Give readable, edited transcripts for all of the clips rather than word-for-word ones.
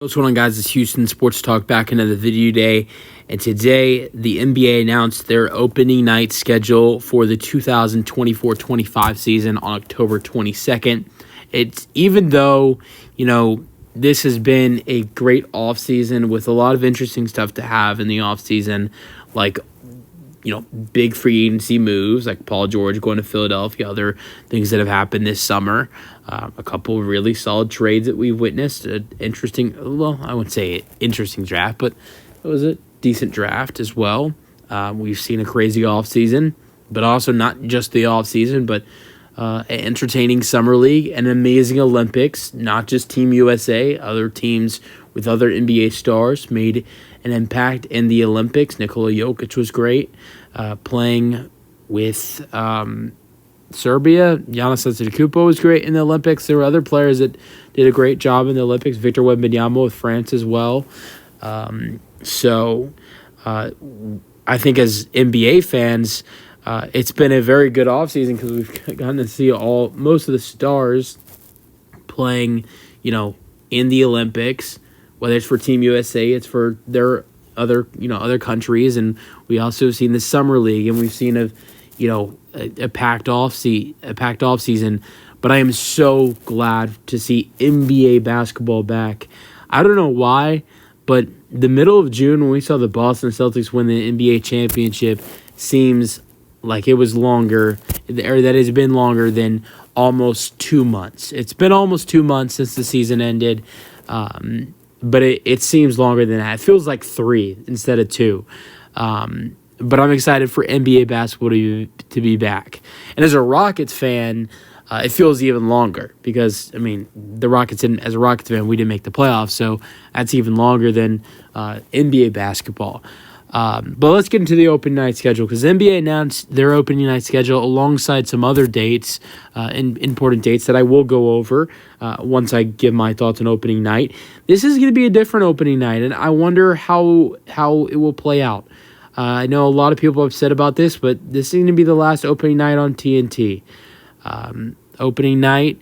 What's going on, guys? It's Houston Sports Talk back another video day. And today, the NBA announced their opening night schedule for the 2024-25 season on October 22nd. It's even though, this has been a great offseason with a lot of interesting stuff to have in the offseason, like big free agency moves like Paul George going to Philadelphia, other things that have happened this summer, a couple of really solid trades that we've witnessed, I wouldn't say interesting draft, but it was a decent draft as well. We've seen a crazy offseason, but also not just the offseason, but an entertaining summer league, an amazing Olympics, not just Team USA, other teams with other NBA stars made an impact in the Olympics. Nikola Jokic was great, playing with Serbia. Giannis Antetokounmpo was great in the Olympics. There were other players that did a great job in the Olympics. Victor Wembanyama with France as well. So I think as NBA fans, it's been a very good offseason because we've gotten to see most of the stars playing, in the Olympics. Whether it's for Team USA, it's for their other countries, and we also have seen the summer league, and we've seen a packed off season. But I am so glad to see NBA basketball back. I don't know why, but the middle of June when we saw the Boston Celtics win the NBA championship seems like it was longer, or that has been longer than almost 2 months. It's been almost 2 months since the season ended. But it seems longer than that. It feels like 3 instead of 2. But I'm excited for NBA basketball to be back. And as a Rockets fan, it feels even longer because, the Rockets as a Rockets fan, we didn't make the playoffs, so that's even longer than NBA basketball. But let's get into the opening night schedule because NBA announced their opening night schedule alongside some other dates, important dates that I will go over once I give my thoughts on opening night. This is going to be a different opening night, and I wonder how it will play out. I know a lot of people are upset about this, but this is going to be the last opening night on TNT. Opening night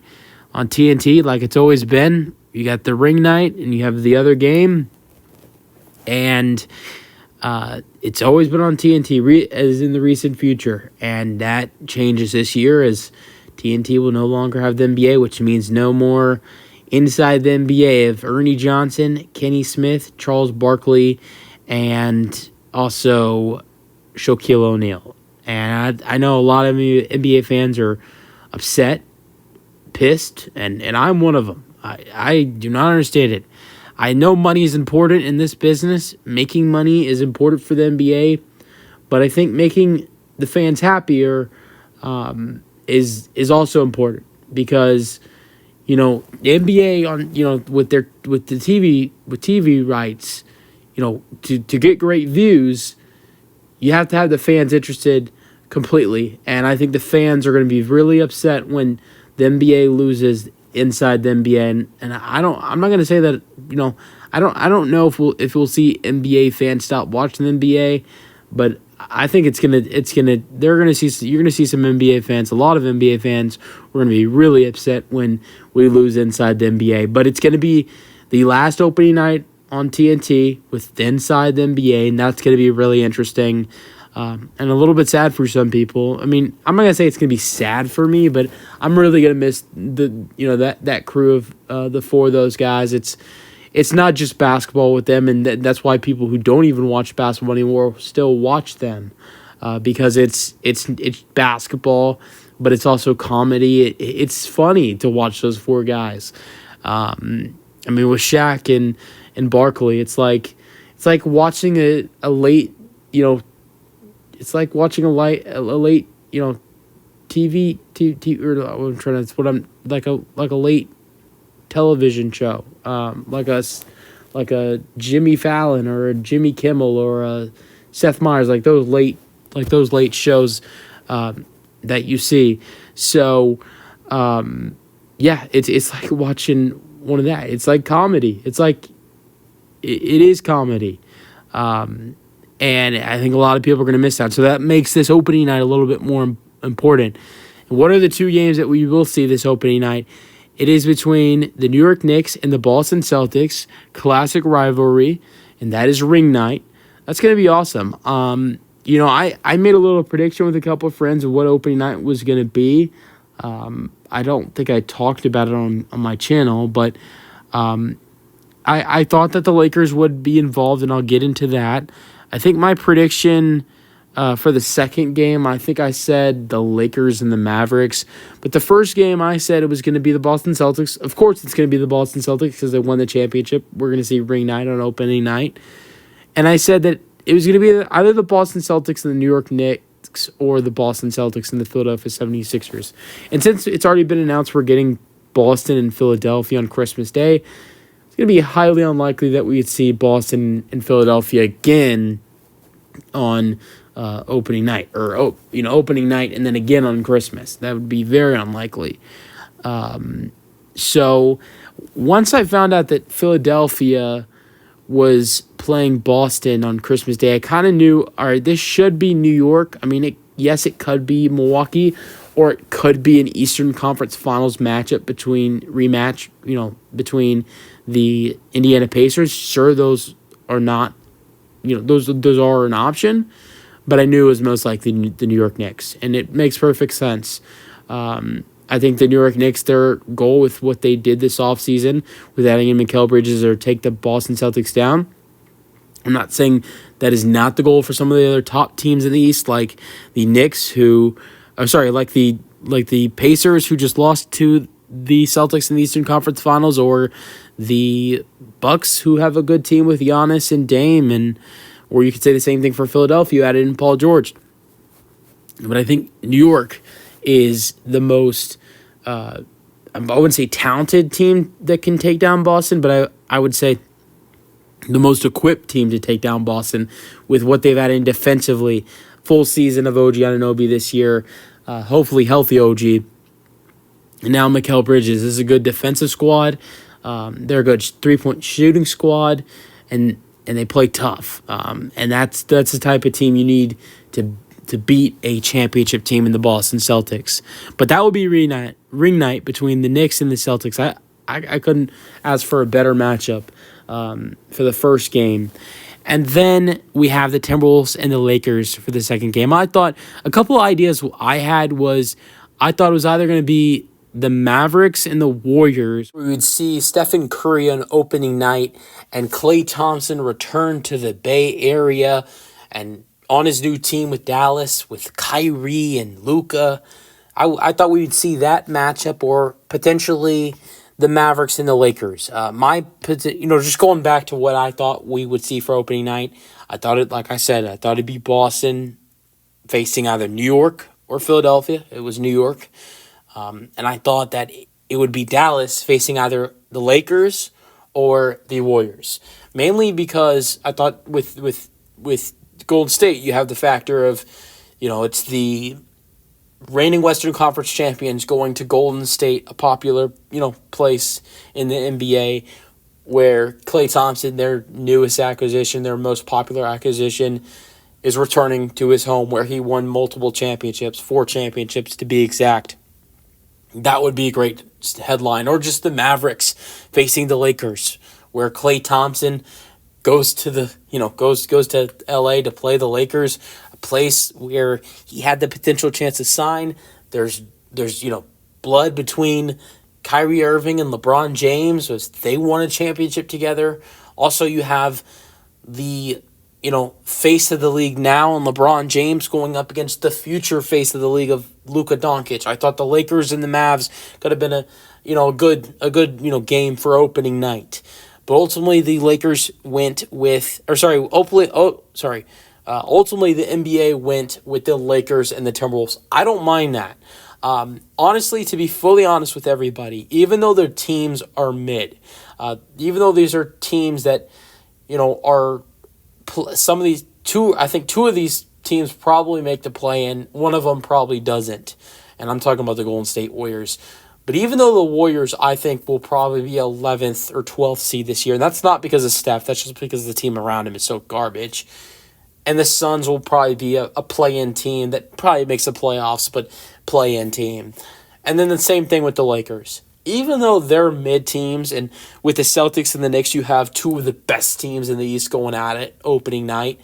on TNT, like it's always been, you got the ring night and you have the other game, and it's always been on TNT as in the recent future, and that changes this year as TNT will no longer have the NBA, which means no more inside the NBA of Ernie Johnson, Kenny Smith, Charles Barkley, and also Shaquille O'Neal. And I know a lot of NBA fans are upset, pissed, and I'm one of them. I do not understand it. I know money is important in this business. Making money is important for the NBA, but I think making the fans happier is also important because the NBA with TV rights, to get great views, you have to have the fans interested completely, and I think the fans are going to be really upset when the NBA loses inside the NBA, and I'm not going to say that I don't know if we'll see NBA fans stop watching the NBA, but I think you're going to see some NBA fans, a lot of NBA fans are going to be really upset when we lose inside the NBA, but it's going to be the last opening night on TNT with inside the NBA, and that's going to be really interesting. And a little bit sad for some people. I'm not gonna say it's gonna be sad for me, but I'm really gonna miss that crew of the 4 of those guys. It's not just basketball with them, and that's why people who don't even watch basketball anymore still watch them because it's basketball, but it's also comedy. It's funny to watch those 4 guys. With Shaq and Barkley, it's like watching a late It's like watching a late, TV, or I'm trying to. It's what I'm like a late television show, like a Jimmy Fallon or a Jimmy Kimmel or a Seth Meyers, like those late shows that you see. So, it's like watching one of that. It's like comedy. It's like it is comedy. And I think a lot of people are going to miss out. So that makes this opening night a little bit more important. And what are the 2 games that we will see this opening night? It is between the New York Knicks and the Boston Celtics, classic rivalry, and that is ring night. That's going to be awesome. I made a little prediction with a couple of friends of what opening night was going to be. I don't think I talked about it on my channel, but I thought that the Lakers would be involved, and I'll get into that. I think my prediction for the second game, I think I said the Lakers and the Mavericks. But the first game, I said it was going to be the Boston Celtics. Of course, it's going to be the Boston Celtics because they won the championship. We're going to see ring night on opening night. And I said that it was going to be either the Boston Celtics and the New York Knicks or the Boston Celtics and the Philadelphia 76ers. And since it's already been announced we're getting Boston and Philadelphia on Christmas Day, it's going to be highly unlikely that we would see Boston and Philadelphia again on opening night, or opening night and then again on Christmas. That would be very unlikely. So once I found out that Philadelphia was playing Boston on Christmas Day, I kind of knew, all right, this should be New York. I mean, it could be Milwaukee, or it could be an Eastern Conference Finals matchup between the Indiana Pacers. Sure, those are not, those are an option, but I knew it was most likely the New York Knicks, and it makes perfect sense. I think the New York Knicks, their goal with what they did this offseason with adding in Mikal Bridges or take the Boston Celtics down. I'm not saying that is not the goal for some of the other top teams in the East, like the Knicks, like the Pacers, who just lost to the Celtics in the Eastern Conference Finals, or the Bucks, who have a good team with Giannis and Dame, or you could say the same thing for Philadelphia, added in Paul George. But I think New York is the most, I wouldn't say talented team that can take down Boston, but I would say the most equipped team to take down Boston with what they've added in defensively. Full season of OG Anunoby this year, hopefully healthy OG. And now Mikal Bridges. This is a good defensive squad. They're a good three-point shooting squad, and they play tough. And that's the type of team you need to beat a championship team in the Boston Celtics. But that will be ring night between the Knicks and the Celtics. I couldn't ask for a better matchup for the first game. And then we have the Timberwolves and the Lakers for the second game. I thought a couple of ideas I had was, I thought it was either going to be the Mavericks and the Warriors. We would see Stephen Curry on opening night and Klay Thompson return to the Bay Area and on his new team with Dallas, with Kyrie and Luka. I thought we would see that matchup, or potentially the Mavericks and the Lakers. Just going back to what I thought we would see for opening night, I thought it'd be Boston facing either New York or Philadelphia. It was New York. And I thought that it would be Dallas facing either the Lakers or the Warriors. Mainly because I thought with Golden State, you have the factor of, it's the reigning Western Conference champions going to Golden State, a popular, place in the NBA, where Klay Thompson, their newest acquisition, their most popular acquisition, is returning to his home where he won multiple championships, 4 championships to be exact. That would be a great headline. Or just the Mavericks facing the Lakers, where Klay Thompson goes to goes to LA to play the Lakers, a place where he had the potential chance to sign. There's blood between Kyrie Irving and LeBron James, as they won a championship together. Also, you have the face of the league now, and LeBron James going up against the future face of the league of Luka Doncic. I thought the Lakers and the Mavs could have been a good game for opening night. But ultimately, the Lakers ultimately the NBA went with the Lakers and the Timberwolves. I don't mind that. Honestly, to be fully honest with everybody, even though their teams are mid, even though these are teams that, are some of these I think two of these teams probably make the play-in. One of them probably doesn't. And I'm talking about the Golden State Warriors. But even though the Warriors, I think, will probably be 11th or 12th seed this year, and that's not because of Steph, that's just because the team around him is so garbage. And the Suns will probably be a play-in team that probably makes the playoffs, but play-in team. And then the same thing with the Lakers. even though they're mid teams, and with the Celtics and the Knicks, you have two of the best teams in the East going at it opening night.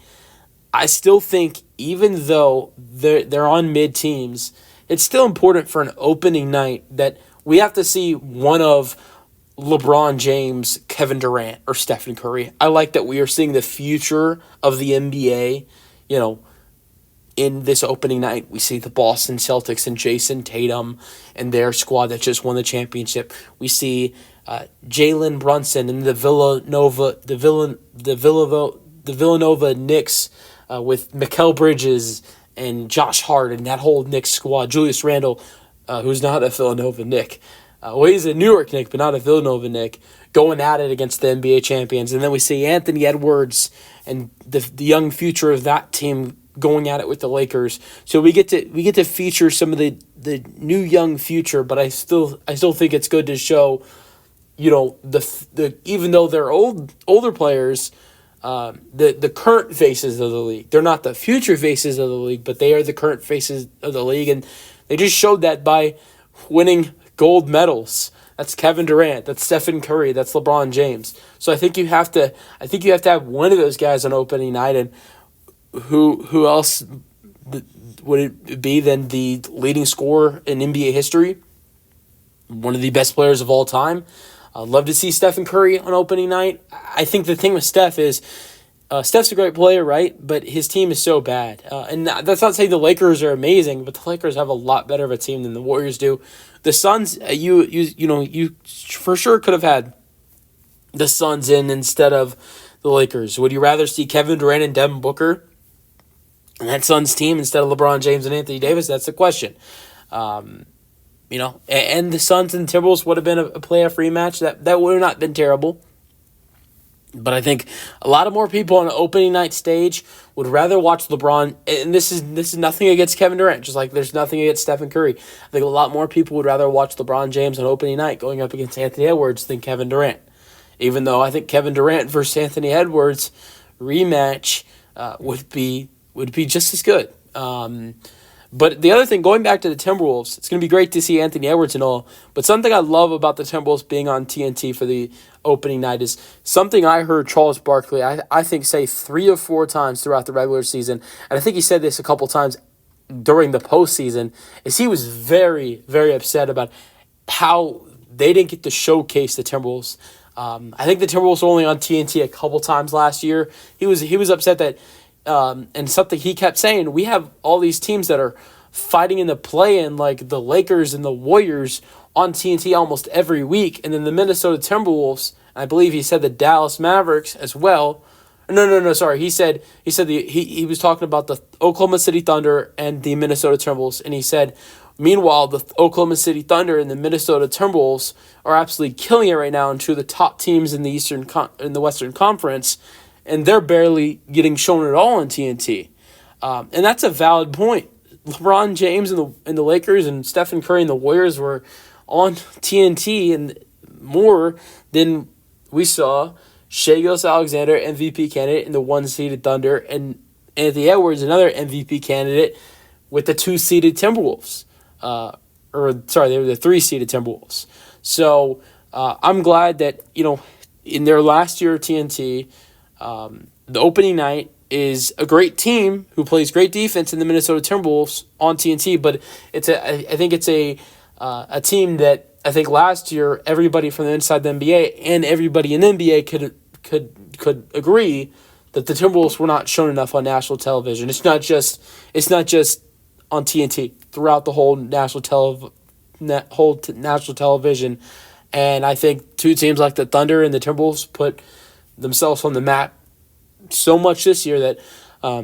I still think even though they're on mid teams, it's still important for an opening night that we have to see one of LeBron James, Kevin Durant, or Stephen Curry. I like that we are seeing the future of the NBA, in this opening night. We see the Boston Celtics and Jason Tatum and their squad that just won the championship. We see Jalen Brunson and the Villanova Knicks with Mikal Bridges and Josh Hart and that whole Knicks squad. Julius Randle, who's not a Villanova Knick. He's a New York Knick, but not a Villanova Knick, going at it against the NBA champions. And then we see Anthony Edwards and the young future of that team going at it with the Lakers. So we get to feature some of the new young future, but I still think it's good to show, the even though they're older players, the current faces of the league. They're not the future faces of the league, but they are the current faces of the league, and they just showed that by winning gold medals. That's Kevin Durant. That's Stephen Curry. That's LeBron James. So I think you have to have one of those guys on opening night, and who else would it be than the leading scorer in NBA history? One of the best players of all time. I'd love to see Stephen Curry on opening night. I think the thing with Steph is Steph's a great player, right? But his team is so bad. And that's not saying the Lakers are amazing, but the Lakers have a lot better of a team than the Warriors do. The Suns, you for sure could have had the Suns in instead of the Lakers. Would you rather see Kevin Durant and Devin Booker and that Suns team instead of LeBron James and Anthony Davis? That's the question. And the Suns and Timberwolves would have been a playoff rematch. That would have not been terrible. But I think a lot of more people on an opening night stage would rather watch LeBron. And this is nothing against Kevin Durant, just like there's nothing against Stephen Curry. I think a lot more people would rather watch LeBron James on opening night going up against Anthony Edwards than Kevin Durant. Even though I think Kevin Durant versus Anthony Edwards rematch would be just as good. But the other thing, going back to the Timberwolves, it's going to be great to see Anthony Edwards and all, but something I love about the Timberwolves being on TNT for the opening night is something I heard Charles Barkley, I think, say 3 or 4 times throughout the regular season, and I think he said this a couple times during the postseason, is he was very, very upset about how they didn't get to showcase the Timberwolves. I think the Timberwolves were only on TNT a couple times last year. He was upset that and something he kept saying, we have all these teams that are fighting in the play-in, like the Lakers and the Warriors, on TNT almost every week, and then the Minnesota Timberwolves, I believe he said the Dallas Mavericks as well. No, sorry. He said he was talking about the Oklahoma City Thunder and the Minnesota Timberwolves, and he said, meanwhile, the Oklahoma City Thunder and the Minnesota Timberwolves are absolutely killing it right now, and two of the top teams in the Western Conference, and they're barely getting shown at all on TNT. And that's a valid point. LeBron James and the Lakers and Stephen Curry and the Warriors were on TNT and more than we saw Shai Gilgeous-Alexander, MVP candidate, in the 1-seeded Thunder, and Anthony Edwards, another MVP candidate, with the 2-seeded Timberwolves. They were the 3-seeded Timberwolves. So I'm glad that, in their last year of TNT, the opening night is a great team who plays great defense in the Minnesota Timberwolves on TNT, but I think it's a team that I think last year everybody from the inside the NBA and everybody in the NBA could agree that the Timberwolves were not shown enough on national television. It's not just on TNT, throughout the whole national television, and I think two teams like the Thunder and the Timberwolves put themselves on the map so much this year that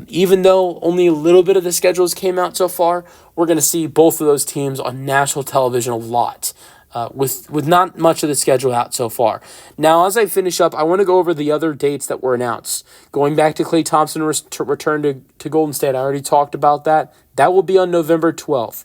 even though only a little bit of the schedules came out so far, we're going to see both of those teams on national television a lot, with not much of the schedule out so far. Now, as I finish up, I want to go over the other dates that were announced. Going back to Klay Thompson return to Golden State, I already talked about that. That will be on November 12th.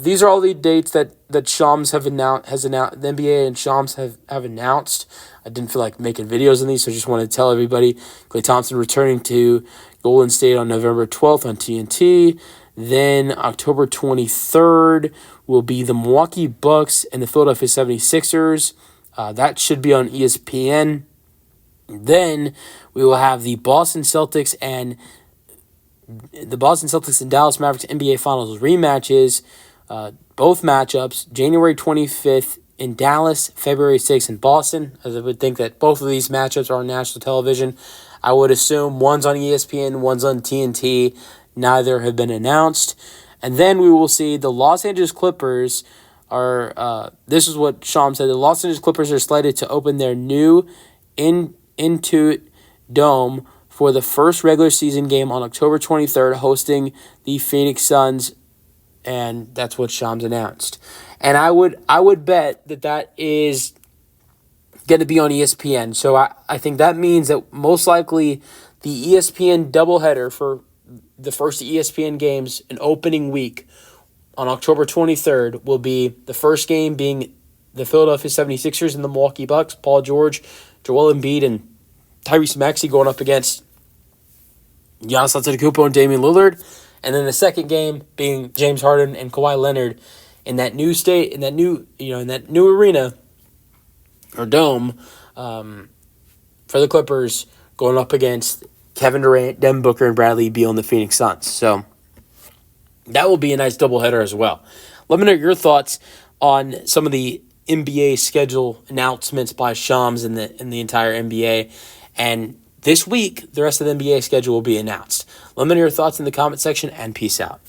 These are all the dates that Shams has announced. The NBA and Shams have announced. I didn't feel like making videos on these, so I just wanted to tell everybody. Klay Thompson returning to Golden State on November 12th on TNT. Then October 23rd will be the Milwaukee Bucks and the Philadelphia 76ers. That should be on ESPN. Then we will have the Boston Celtics and Dallas Mavericks NBA Finals rematches. Both matchups, January 25th in Dallas, February 6th in Boston. As I would think that both of these matchups are on national television. I would assume one's on ESPN, one's on TNT. Neither have been announced. And then we will see the Los Angeles Clippers are, this is what Sham said, the Los Angeles Clippers are slated to open their new Intuit Dome for the first regular season game on October 23rd, hosting the Phoenix Suns, and that's what Sham's announced. And I would bet that is going to be on ESPN. So I think that means that most likely the ESPN doubleheader for the first ESPN games in opening week on October 23rd will be the first game being the Philadelphia 76ers and the Milwaukee Bucks, Paul George, Joel Embiid, and Tyrese Maxey going up against Giannis Antetokounmpo and Damian Lillard. And then the second game being James Harden and Kawhi Leonard in that new state, in that new arena or dome for the Clippers going up against Kevin Durant, Devin Booker, and Bradley Beal and the Phoenix Suns. So that will be a nice doubleheader as well. Let me know your thoughts on some of the NBA schedule announcements by Shams in the entire NBA. And this week, the rest of the NBA schedule will be announced. Let me know your thoughts in the comment section, and peace out.